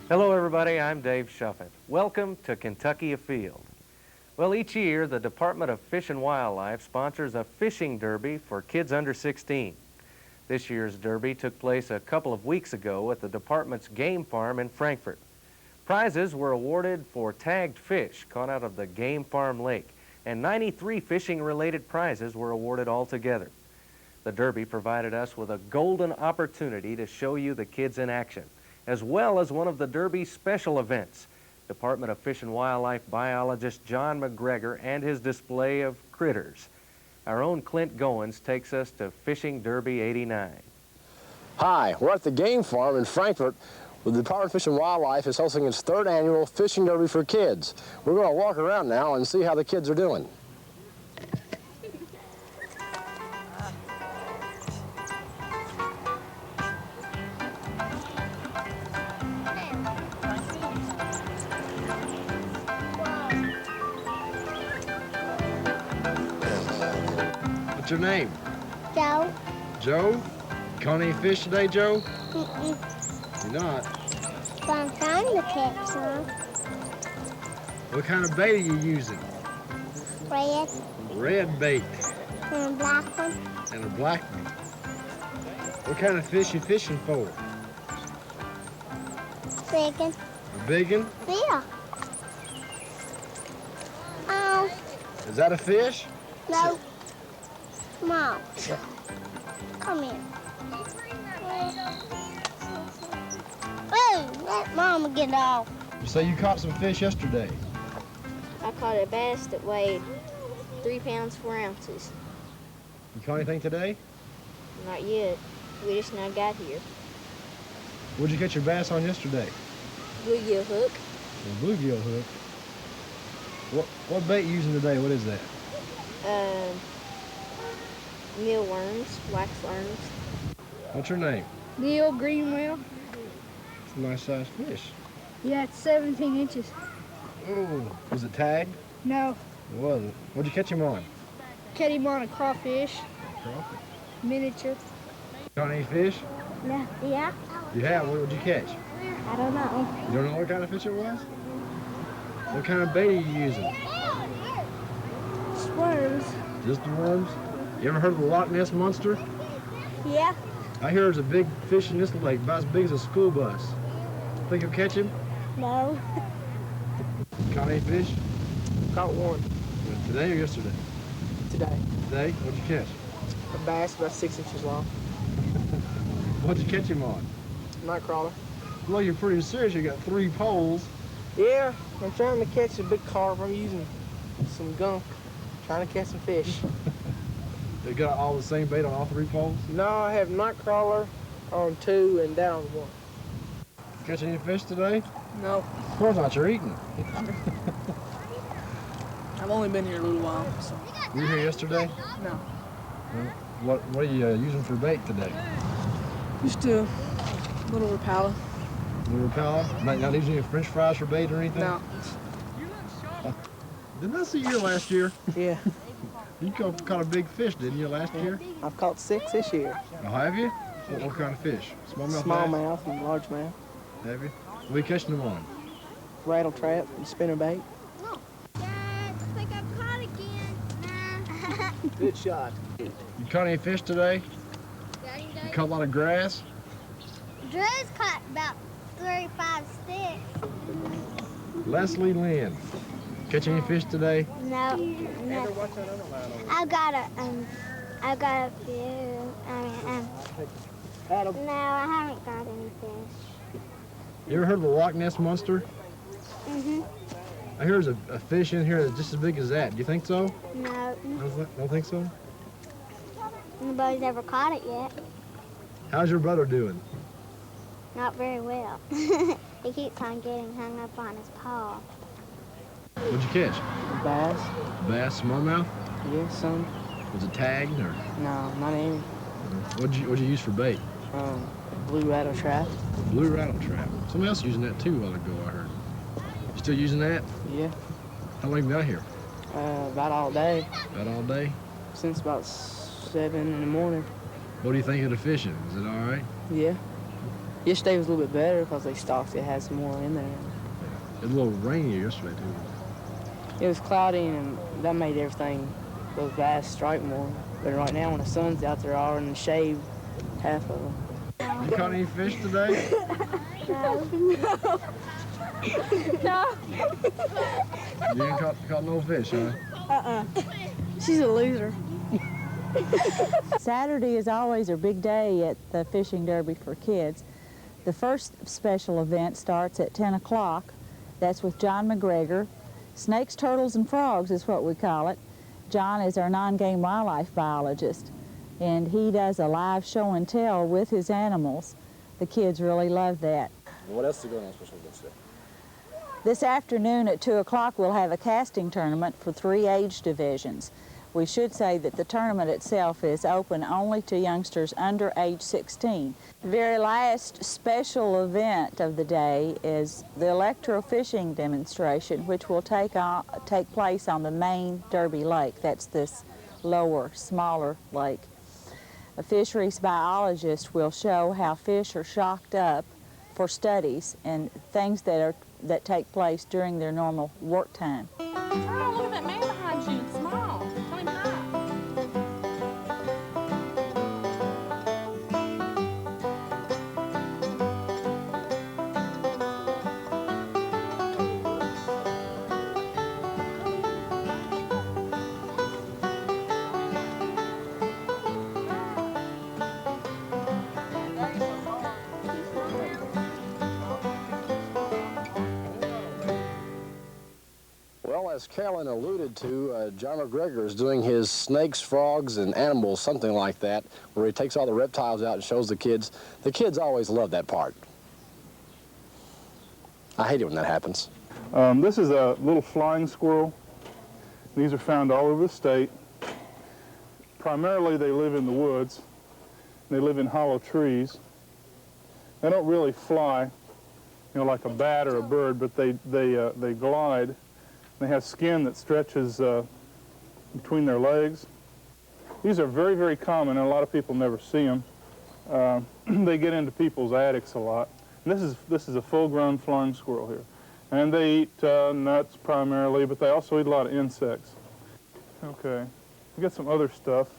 Hello everybody, I'm Dave Shuffett. Welcome to Kentucky Afield. Well, each year the Department of Fish and Wildlife sponsors a fishing derby for kids under 16. This year's derby took place a couple of weeks ago at the department's game farm in Frankfort. Prizes were awarded for tagged fish caught out of the game farm lake, and 93 fishing-related prizes were awarded altogether. The derby provided us with a golden opportunity to show you the kids in action, as well as one of the derby's special events, Department of Fish and Wildlife biologist John McGregor and his display of critters. Our own Clint Goins takes us to Fishing Derby 89. Hi, we're at the game farm in Frankfort where the Department of Fish and Wildlife is hosting its third annual Fishing Derby for kids. We're going to walk around now and see how the kids are doing. What's your name? Joe. Joe? Caught any fish today, Joe? Mm-mm. You're not. But I'm trying to catch some. What kind of bait are you using? Red Red bait and a black one. and a black one. What kind of fish you fishing for? Big one. A big one? Yeah. Oh, Is that a fish? no. Mom. Come here. Hey, let Mama get off. You say you caught some fish yesterday. I caught a bass that weighed 3 pounds 4 ounces. You caught anything today? Not yet. We just now got here. What'd you catch your bass on yesterday? Bluegill hook. A bluegill hook. What bait you using today? What is that? Mealworms, waxworms. What's your name? Neil Greenwell. It's a nice sized fish. Yeah, it's 17 inches. Oh, was it tagged? No, It wasn't. What'd you catch him on? catch him on a crawfish, Crawfish. miniature. Caught any fish? No, yeah, You have. What would you catch? I don't know. You don't know what kind of fish it was? What kind of bait are you using? Swerves. Just the worms? You ever heard of the Loch Ness Monster? Yeah, I hear there's a big fish in this lake about as big as a school bus. Think you'll catch him? no. Caught any fish? Caught one Today or yesterday? today. Today? What'd you catch? A bass about 6 inches long. What'd you catch him on? Nightcrawler. Well, you're pretty serious. You got 3 poles. Yeah, I'm trying to catch a big carp. I'm using some gunk. Trying to catch some fish. They got all the same bait on all 3 poles? No, I have nightcrawler on 2 and that on 1. Catch any fish today? No, Of course not. You're eating. I've only been here a little while, so You were here yesterday? no. What are you using for bait today? Just a little Rapala. Little repel? Not using any French fries for bait or anything? No, Didn't I see you last year? yeah, You caught a big fish, didn't you, last year? I've caught 6 this year. Oh, have you? What kind of fish? Smallmouth? Smallmouth and largemouth. bass? Have you? What are you catching them on? Rattle trap and spinner bait. Dad, looks like I'm caught again. Good shot. You caught any fish today? Daddy, You caught a lot of grass? Drew's caught about 35 sticks. Leslie Lynn. Catch any fish today? No, no. I've got a few. No, I haven't got any fish. You ever heard of the Loch Ness Monster? Mhm. I hear there's a fish in here that's just as big as that. Do you think so? No, Don't think so? nobody's ever caught it yet. How's your brother doing? Not very well. He keeps on getting hung up on his paw. What'd you catch? Bass. Bass, smallmouth? Yeah, some. Was it tagged or No, not any. what'd you use for bait? Blue rattle trap. Blue rattle trap. Somebody else using that too a while ago, I heard. You still using that? Yeah, How long you been out here? about all day. About all day? Since about 7 in the morning. What do you think of the fishing? Is it all right? Yeah. Yesterday was a little bit better because they stocked it, had some more in there. It was a little rainy yesterday, too. It was cloudy, and that made everything, those bass, strike more. But right now, when the sun's out there, all in the shade, half of them. You caught any fish today? No. You ain't caught no fish, huh? She's a loser. Saturday is always a big day at the fishing derby for kids. The first special event starts at 10 o'clock. That's with John McGregor. Snakes, turtles, and frogs is what we call it. John is our non-game wildlife biologist, and he does a live show and tell with his animals. The kids really love that. What else is going on special events today? This afternoon at 2 o'clock we'll have a casting tournament for 3 age divisions. We should say that the tournament itself is open only to youngsters under age 16. The very last special event of the day is the electro-fishing demonstration, which will take place on the main Derby Lake. That's this lower, smaller lake. A fisheries biologist will show how fish are shocked up for studies and things that take place during their normal work time. Oh, look at that man behind you. It's small. Tell him hi. Well, as Carolyn alluded to, John McGregor is doing his snakes, frogs, and animals, something like that, where he takes all the reptiles out and shows the kids. The kids always love that part. I hate it when that happens. This is a little flying squirrel. These are found all over the state. Primarily they live in the woods. They live in hollow trees. They don't really fly, like a bat or a bird, but they glide. They have skin that stretches between their legs. These are very, very common, and a lot of people never see them. They get into people's attics a lot. And this is a full-grown flying squirrel here. And they eat nuts primarily, but they also eat a lot of insects. Okay, we got some other stuff.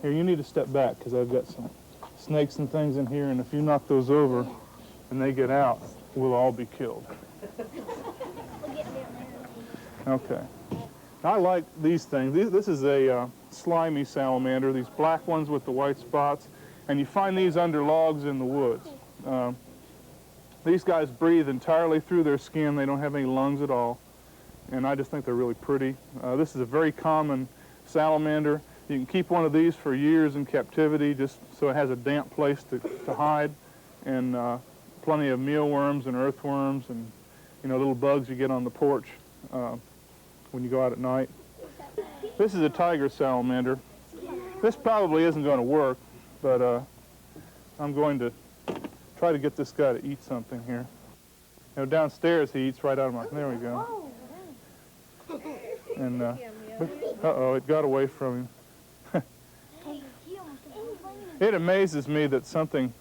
Here, you need to step back because I've got some snakes and things in here, and if you knock those over and they get out, we'll all be killed. Okay. I like these things. This is a slimy salamander, these black ones with the white spots, and you find these under logs in the woods. These guys breathe entirely through their skin. They don't have any lungs at all, and I just think they're really pretty. This is a very common salamander. You can keep one of these for years in captivity just so it has a damp place to hide, and plenty of mealworms and earthworms and little bugs you get on the porch when you go out at night. This is a tiger salamander. This probably isn't going to work, but I'm going to try to get this guy to eat something here. Downstairs he eats right out of my... There we go. And, uh-oh, it got away from him. It amazes me that something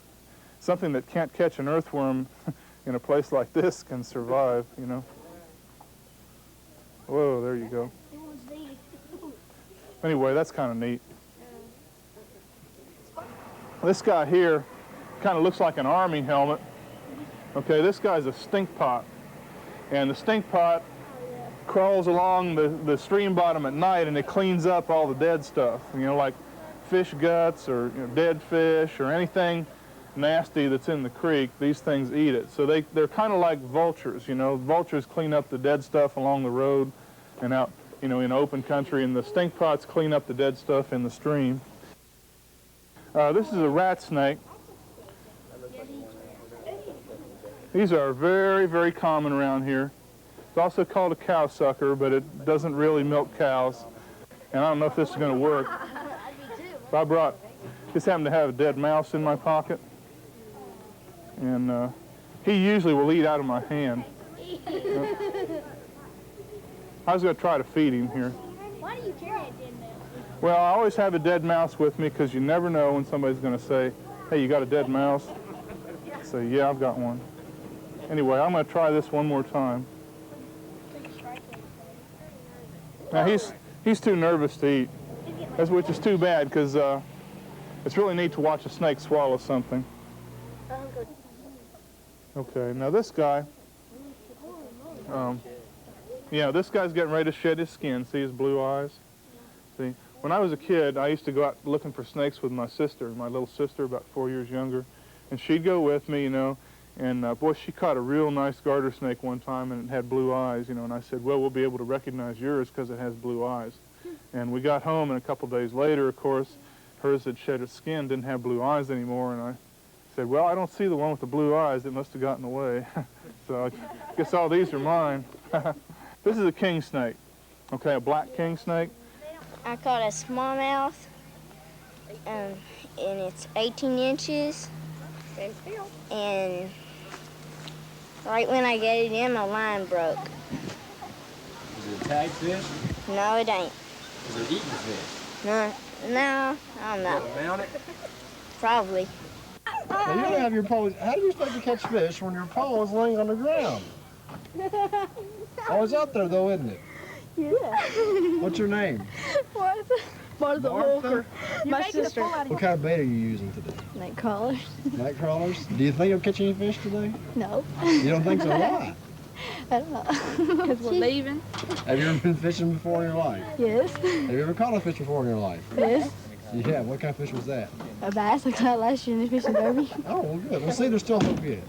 that can't catch an earthworm in a place like this can survive, Whoa, there you go. Anyway, that's kind of neat. This guy here kind of looks like an army helmet. Okay, this guy's a stink pot. And the stink pot crawls along the stream bottom at night and it cleans up all the dead stuff, like fish guts or dead fish or anything nasty that's in the creek. These things eat it. So they're kind of like vultures, Vultures clean up the dead stuff along the road and out, in open country, and the stink pots clean up the dead stuff in the stream. This is a rat snake. These are very, very common around here. It's also called a cow sucker, but it doesn't really milk cows. And I don't know if this is going to work. Just happened to have a dead mouse in my pocket. And he usually will eat out of my hand. I was going to try to feed him here. Why do you carry a dead mouse? Well, I always have a dead mouse with me because you never know when somebody's going to say, hey, you got a dead mouse? Let's see, yeah, I've got one. Anyway, I'm going to try this one more time. Now, he's too nervous to eat, which is too bad, because it's really neat to watch a snake swallow something. Okay, now this guy, yeah, this guy's getting ready to shed his skin. See his blue eyes? See, when I was a kid, I used to go out looking for snakes with my sister, my little sister, about 4 years younger, and she'd go with me, you know, and boy, she caught a real nice garter snake one time, and it had blue eyes, you know, and I said, well, we'll be able to recognize yours because it has blue eyes. And we got home, and a couple days later, of course, hers had shed its skin, didn't have blue eyes anymore, and I said, well, I don't see the one with the blue eyes. It must have gotten away. So I guess all these are mine. This is a king snake, okay, a black king snake. I caught a smallmouth, and it's 18 inches. And right when I get it in, my line broke. Is it a tag fish? No, it ain't. Is it eating fish? No, I don't know. Mount it? Probably. Now, you don't have your paws. How do you expect to catch fish when your paw is laying on the ground? Oh, it's out there, though, isn't it? Yeah. What's your name? Martha Walker. My sister. What kind of bait are you using today? Night crawlers. Night crawlers? Do you think you'll catch any fish today? No. You don't think so? Why? I don't know. Because we're leaving. Have you ever been fishing before in your life? Yes. Have you ever caught a fish before in your life? Yes. Yeah, what kind of fish was that? A bass I caught last year in the fishing derby. Oh, well, good. Well, see, there's still hope yet.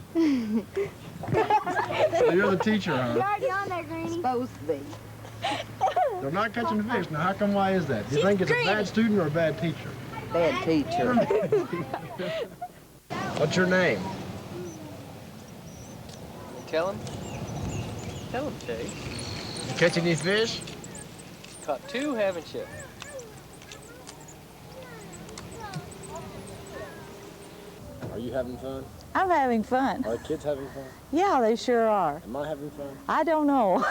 So you're the teacher, huh? You're already on there, Granny. Supposed to be. They're not catching fish. Now, how come? Why is that? Do you think it's a bad student or a bad teacher? Bad teacher. What's your name? Kellen? Kellen, Jay. You catch any fish? Caught two, haven't you? Are you having fun? I'm having fun. Are the kids having fun? Yeah, they sure are. Am I having fun? I don't know.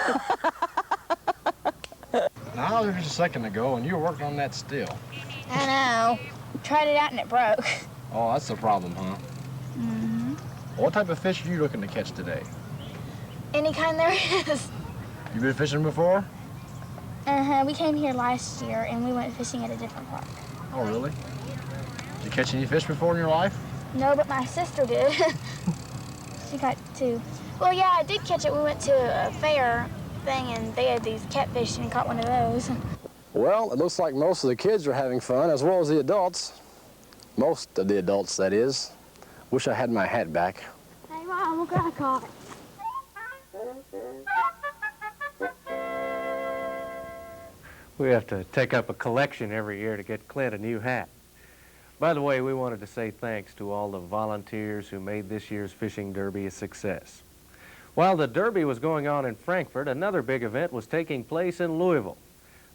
Now, I was just a second ago, and you were working on that still. I know. Tried it out and it broke. Oh, that's the problem, huh? Mm-hmm. What type of fish are you looking to catch today? Any kind there is. You been fishing before? Uh-huh. We came here last year and we went fishing at a different park. Oh, really? Did you catch any fish before in your life? No, but my sister did. She got two. Well, yeah, I did catch it. We went to a fair thing and they had these catfish and caught one of those. Well, it looks like most of the kids are having fun, as well as the adults. Most of the adults, that is. Wish I had my hat back. Hey, Mom, look what I caught. We have to take up a collection every year to get Clint a new hat. By the way, we wanted to say thanks to all the volunteers who made this year's fishing derby a success. While the derby was going on in Frankfort, another big event was taking place in Louisville,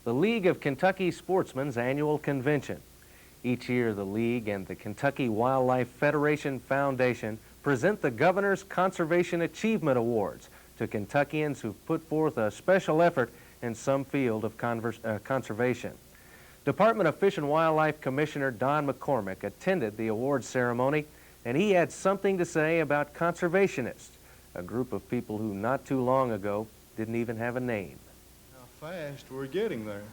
the League of Kentucky Sportsmen's annual convention. Each year, the League and the Kentucky Wildlife Federation Foundation present the Governor's Conservation Achievement Awards to Kentuckians who've put forth a special effort in some field of conservation. Department of Fish and Wildlife Commissioner Don McCormick attended the awards ceremony, and he had something to say about conservationists, a group of people who not too long ago didn't even have a name. How fast we're getting there.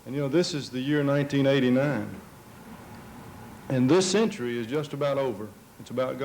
And you know, this is the year 1989. And this century is just about over. It's about gone.